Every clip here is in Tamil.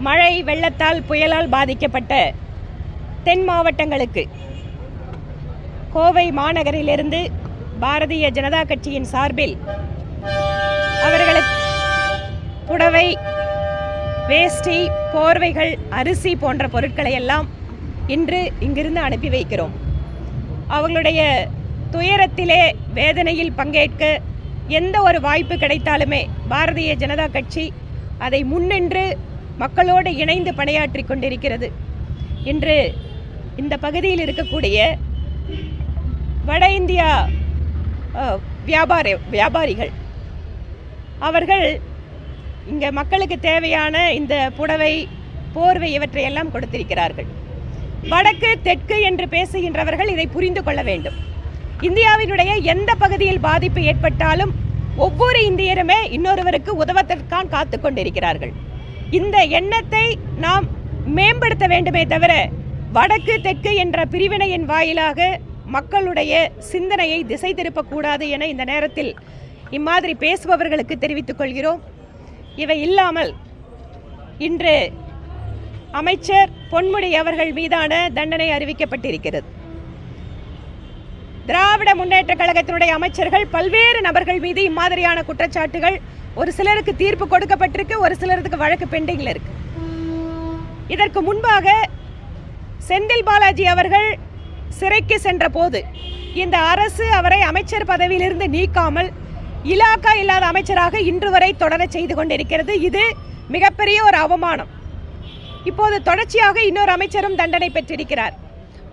மழை வெள்ளத்தால் புயலால் பாதிக்கப்பட்ட தென் மாவட்டங்களுக்கு கோவை மாநகரிலிருந்து பாரதிய ஜனதா கட்சியின் சார்பில் அவர்களுக்கு புடவை, வேஷ்டி, போர்வைகள், அரிசி போன்ற பொருட்களை எல்லாம் இன்று இங்கிருந்து அனுப்பி வைக்கிறோம். அவர்களுடைய துயரத்திலே வேதனையில் பங்கேற்க எந்த ஒரு வாய்ப்பு கிடைத்தாலுமே பாரதிய ஜனதா கட்சி அதை முன்னின்று மக்களோடு இணைந்து பணியாற்றி கொண்டிருக்கிறது. இன்று இந்த பகுதியில் இருக்கக்கூடிய வட இந்தியா வியாபாரிகள் அவர்கள் இங்கே மக்களுக்கு தேவையான இந்த புடவை, போர்வை இவற்றையெல்லாம் கொடுத்திருக்கிறார்கள். வடக்கு தெற்கு என்று பேசுகின்றவர்கள் இதை புரிந்து கொள்ள வேண்டும். இந்தியாவினுடைய எந்த பகுதியில் பாதிப்பு ஏற்பட்டாலும் ஒவ்வொரு இந்தியருமே இன்னொருவருக்கு உதவதற்காக காத்து கொண்டிருக்கிறார்கள். இந்த எண்ணத்தை நாம் மேம்படுத்த வேண்டுமே தவிர வடக்கு தெற்கு என்ற பிரிவினையின் வாயிலாக மக்களுடைய சிந்தனையை திசை திருப்பக்கூடாது என இந்த நேரத்தில் இம்மாதிரி பேசுபவர்களுக்கு தெரிவித்துக் கொள்கிறோம். இவை இல்லாமல் இன்று அமைச்சர் பொன்முடி அவர்கள் மீதான தண்டனை அறிவிக்கப்பட்டிருக்கிறது. திராவிட முன்னேற்ற கழகத்தினுடைய அமைச்சர்கள் பல்வேறு நபர்கள் மீது இம்மாதிரியான குற்றச்சாட்டுகள், ஒரு சிலருக்கு தீர்ப்பு கொடுக்கப்பட்டிருக்கு, ஒரு சிலருக்கு வழக்கு பெண்டிங்ல இருக்கு. இதற்கு முன்பாக செந்தில் பாலாஜி அவர்கள் சிறைக்கு சென்ற போது இந்த அரசு அவரை அமைச்சர் பதவியிலிருந்து நீக்காமல் இலாக்கா இல்லாத அமைச்சராக இன்று வரை தொடர செய்து கொண்டிருக்கிறது. இது மிகப்பெரிய ஒரு அவமானம். இப்போது தொடர்ச்சியாக இன்னொரு அமைச்சரும் தண்டனை பெற்றிருக்கிறார்.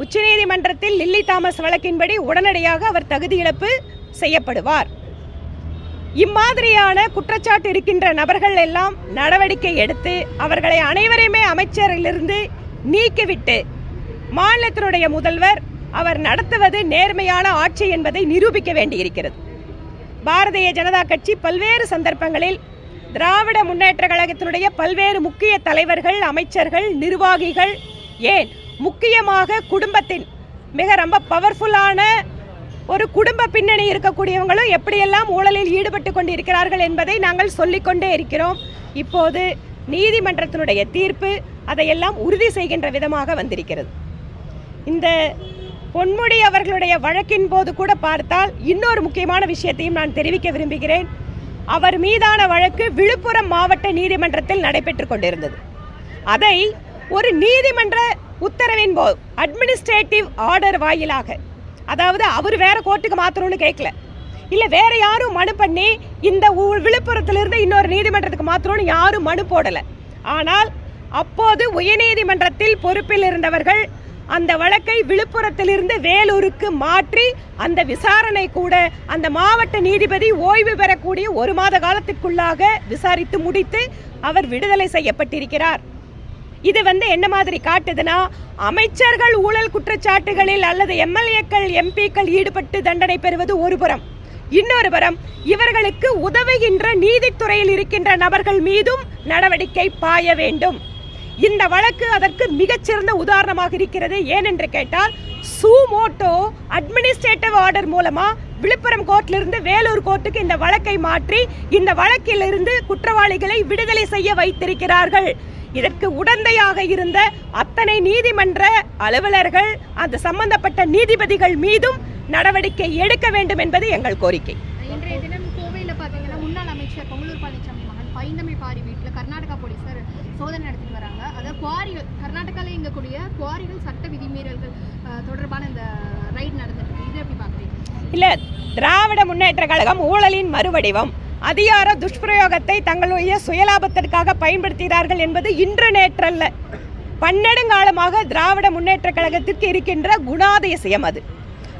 உச்சநீதிமன்றத்தில் லில்லி தாமஸ் வழக்கின்படி உடனடியாக அவர் தகுதி இழப்பு செய்யப்படுவார். இம்மாதிரியான குற்றச்சாட்டு இருக்கின்ற நபர்கள் எல்லாம் நடவடிக்கை எடுத்து அவர்களை அனைவரையுமே அமைச்சரிலிருந்து நீக்கிவிட்டு மாநிலத்தினுடைய முதல்வர் அவர் நடத்துவது நேர்மையான ஆட்சி என்பதை நிரூபிக்க வேண்டியிருக்கிறது. பாரதிய ஜனதா கட்சி பல்வேறு சந்தர்ப்பங்களில் திராவிட முன்னேற்ற கழகத்தினுடைய பல்வேறு முக்கிய தலைவர்கள், அமைச்சர்கள், நிர்வாகிகள், ஏன் முக்கியமாக குடும்பத்தின் மிக ரொம்ப பவர்ஃபுல்லான ஒரு குடும்ப பின்னணி இருக்கக்கூடியவங்களும் எப்படியெல்லாம் ஊழலில் ஈடுபட்டு கொண்டிருக்கிறார்கள் என்பதை நாங்கள் சொல்லிக்கொண்டே இருக்கிறோம். இப்போது நீதிமன்றத்தினுடைய தீர்ப்பு அதையெல்லாம் உறுதி செய்கின்ற விதமாக வந்திருக்கிறது. இந்த பொன்முடி அவர்களுடைய வழக்கின் போது கூட பார்த்தால் இன்னொரு முக்கியமான விஷயத்தையும் நான் தெரிவிக்க விரும்புகிறேன். அவர் மீதான வழக்கு விழுப்புரம் மாவட்ட நீதிமன்றத்தில் நடைபெற்றுக் கொண்டிருந்தது. அதை ஒரு நீதிமன்ற உத்தரவின் போது அட்மினிஸ்ட்ரேட்டிவ் ஆர்டர் வாயிலாக, அதாவது அவர் வேற கோர்ட்டுக்கு மாற்றணும்னு கேட்கல, இல்ல வேற யாரும் மனு பண்ணி இந்த விழுப்புரத்திலிருந்து இன்னொரு நீதிமன்றத்துக்கு மாற்றணும்னு யாரும் மனு போடல. ஆனால் அப்போது உயர்நீதிமன்றத்தில் பொறுப்பில் இருந்தவர்கள் அந்த வழக்கை விழுப்புரத்திலிருந்து வேலூருக்கு மாற்றி அந்த விசாரணை கூட அந்த மாவட்ட நீதிபதி ஓய்வு பெறக்கூடிய 1 மாத காலத்திற்குள்ளாக விசாரித்து முடித்து அவர் விடுதலை செய்யப்பட்டிருக்கிறார். இது என்ன மாதிரி காட்டுதுன்னா, அமைச்சர்கள் ஊழல் குற்றச்சாட்டுகளில் அல்லது எம்எல்ஏக்கள், எம்பிக்கள் ஈடுபட்டு தண்டனை பெறுவது ஒரு புறம், இன்னொரு புறம் இவர்களுக்கு உதவுகின்ற நீதித்துறையில் இருக்கின்ற நபர்கள் மீதும் நடவடிக்கை பாய வேண்டும். இந்த வழக்கு அதற்கு மிகச்சிறந்த உதாரணமாக இருக்கிறது. ஏனென்று கேட்டால் சூமோட்டோ அட்மினிஸ்ட்ரேட்டிவ் ஆர்டர் மூலமா விழுப்புரம் கோர்ட்டிலிருந்து வேலூர் கோர்ட்டுக்கு இந்த வழக்கை மாற்றி இந்த வழக்கிலிருந்து குற்றவாளிகளை விடுதலை செய்ய வைத்திருக்கிறார்கள். இதற்கு உடந்தையாக இருந்த அத்தனை நீதிமன்ற அலுவலர்கள், அந்த சம்பந்தப்பட்ட நீதிபதிகள் மீதும் நடவடிக்கை எடுக்க வேண்டும் என்பது எங்கள் கோரிக்கை. இன்றைய தினம் கோவையில் பார்த்தீங்கன்னா முன்னாள் அமைச்சர் பொங்கலூர் பழனிசாமி மகன் பைந்தமிழ் பாரி வீட்டில் கர்நாடகா போலீசார் சோதனை நடத்திட்டு வராங்க. அதாவது குவாரிகள், கர்நாடகாவில் இயங்கக்கூடிய குவாரிகள் சட்ட விதிமீறல்கள் தொடர்பான இந்த ரைட் நடந்துட்டு, இது எப்படி பார்க்குறீங்க? இல்லை, திராவிட முன்னேற்ற கழகம் ஊழலின் மறுவடிவம், அதிகார துஷ்பிரயோகத்தை தங்களுடைய சுயலாபத்திற்காக பயன்படுத்துகிறார்கள் என்பது இன்று நேற்றல்ல, பன்னெடுங்காலமாக திராவிட முன்னேற்ற கழகத்திற்கு இருக்கின்ற குணாதிசயம்.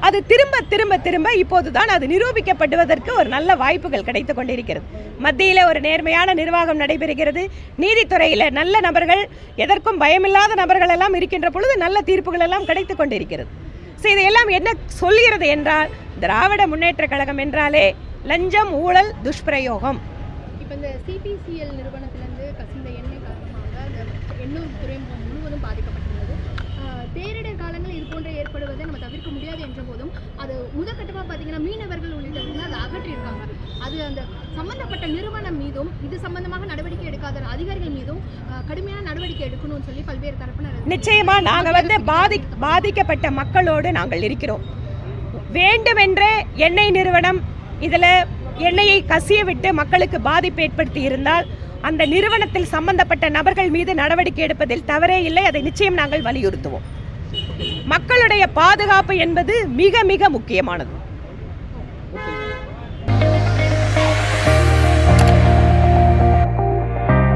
அது திரும்ப திரும்ப திரும்ப இப்போதுதான் அது நிரூபிக்கப்படுவதற்கு ஒரு நல்ல வாய்ப்புகள் கிடைத்துக் கொண்டிருக்கிறது. மத்தியில் ஒரு நேர்மையான நிர்வாகம் நடைபெறுகிறது. நீதித்துறையில் நல்ல நபர்கள், எதற்கும் பயமில்லாத நபர்கள் எல்லாம் இருக்கின்ற பொழுது நல்ல தீர்ப்புகள் எல்லாம் கிடைத்துக் கொண்டிருக்கிறது. இதையெல்லாம் என்ன சொல்கிறது என்றால், திராவிட முன்னேற்ற கழகம் என்றாலே லஞ்சம், ஊழல், துஷ்பிரயோகம். இப்போ இந்த சிபிசிஎல் நிறுவனத்திலிருந்து கசிந்த எண்ணெய் காரணமாக எண்ணூர் துறைமுகம் முழுவதும் பாதிக்கப்பட்டுள்ளது. பேரிடர் காலங்களில் இது போன்ற ஏற்படுவதை நம்ம தவிர்க்க முடியாது என்ற போதும் அது முதற்கட்டமாக பார்த்தீங்கன்னா மீனவர்கள் உள்ளிட்டவங்க அதை அகற்றியிருக்காங்க. அது அந்த சம்பந்தப்பட்ட நிறுவனம் மீதும் இது சம்பந்தமாக நடவடிக்கை எடுக்காத அதிகாரிகள் மீதும் கடுமையான நடவடிக்கை எடுக்கணும்னு சொல்லி பல்வேறு தரப்பினர் நிச்சயமா நாங்கள் பாதிக்கப்பட்ட மக்களோடு நாங்கள் இருக்கிறோம். வேண்டுமென்றே எண்ணெய் நிறுவனம் இதில் எண்ணெயை கசிய விட்டு மக்களுக்கு பாதிப்பு ஏற்படுத்தி இருந்தால் அந்த நிறுவனத்தில் சம்பந்தப்பட்ட நபர்கள் மீது நடவடிக்கை எடுப்பதில் தவறே இல்லை. அதை நிச்சயம் நாங்கள் வலியுறுத்துவோம். மக்களுடைய பாதுகாப்பு என்பது மிக மிக முக்கியமானது.